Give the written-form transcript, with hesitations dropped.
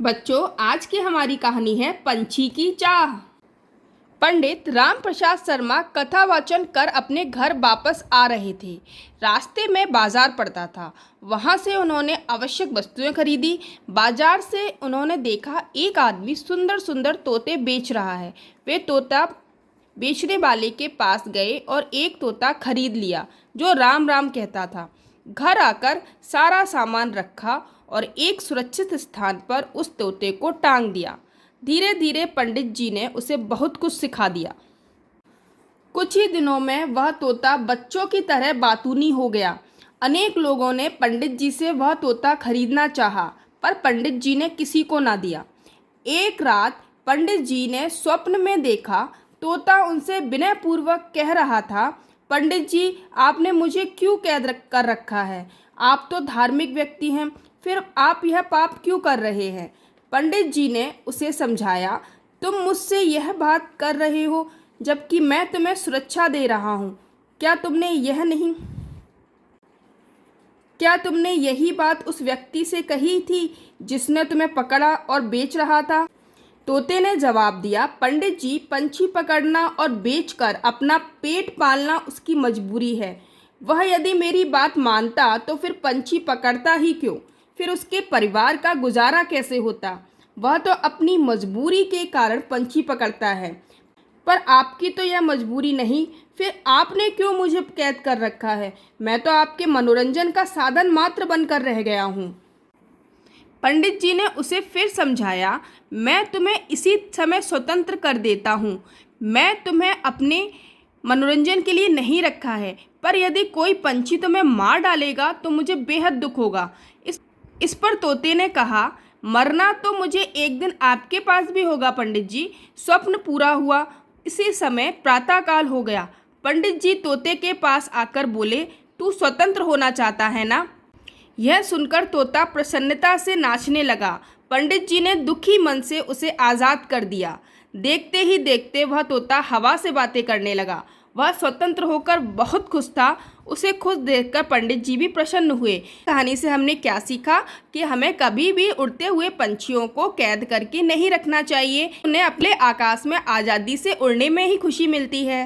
बच्चों, आज की हमारी कहानी है पंछी की चाह। पंडित राम प्रसाद शर्मा कथा वाचन कर अपने घर वापस आ रहे थे। रास्ते में बाजार पड़ता था। वहां से उन्होंने आवश्यक वस्तुएं खरीदी। बाजार से उन्होंने देखा एक आदमी सुंदर सुंदर तोते बेच रहा है। वे तोता बेचने वाले के पास गए और एक तोता खरीद लिया जो राम राम कहता था। घर आकर सारा सामान रखा और एक सुरक्षित स्थान पर उस तोते को टांग दिया। धीरे धीरे पंडित जी ने उसे बहुत कुछ सिखा दिया। कुछ ही दिनों में वह तोता बच्चों की तरह बातूनी हो गया। अनेक लोगों ने पंडित जी से वह तोता खरीदना चाहा, पर पंडित जी ने किसी को ना दिया। एक रात पंडित जी ने स्वप्न में देखा, तोता उनसे विनयपूर्वक कह रहा था, पंडित जी, आपने मुझे क्यों कैद कर रखा है? आप तो धार्मिक व्यक्ति हैं, फिर आप यह पाप क्यों कर रहे हैं? पंडित जी ने उसे समझाया, तुम मुझसे यह बात कर रहे हो जबकि मैं तुम्हें सुरक्षा दे रहा हूँ। क्या तुमने यही बात उस व्यक्ति से कही थी जिसने तुम्हें पकड़ा और बेच रहा था? तोते ने जवाब दिया, पंडित जी, पंछी पकड़ना और बेचकर अपना पेट पालना उसकी मजबूरी है। वह यदि मेरी बात मानता तो फिर पंछी पकड़ता ही क्यों? फिर उसके परिवार का गुजारा कैसे होता? वह तो अपनी मजबूरी के कारण पंछी पकड़ता है, पर आपकी तो यह मजबूरी नहीं। फिर आपने क्यों मुझे कैद कर रखा है? मैं तो आपके मनोरंजन का साधन मात्र बनकर रह गया हूँ। पंडित जी ने उसे फिर समझाया, मैं तुम्हें इसी समय स्वतंत्र कर देता हूँ। मैं तुम्हें अपने मनोरंजन के लिए नहीं रखा है, पर यदि कोई पंछी तुम्हें मार डालेगा तो मुझे बेहद दुख होगा। इस पर तोते ने कहा, मरना तो मुझे एक दिन आपके पास भी होगा पंडित जी। स्वप्न पूरा हुआ। इसी समय प्रातःकाल हो गया। पंडित जी तोते के पास आकर बोले, तू स्वतंत्र होना चाहता है ना? यह सुनकर तोता प्रसन्नता से नाचने लगा। पंडित जी ने दुखी मन से उसे आज़ाद कर दिया। देखते ही देखते वह तोता हवा से बातें करने लगा। वह स्वतंत्र होकर बहुत खुश था। उसे खुश देखकर पंडित जी भी प्रसन्न हुए। कहानी से हमने क्या सीखा कि हमें कभी भी उड़ते हुए पंछियों को कैद करके नहीं रखना चाहिए। उन्हें अपने आकाश में आज़ादी से उड़ने में ही खुशी मिलती है।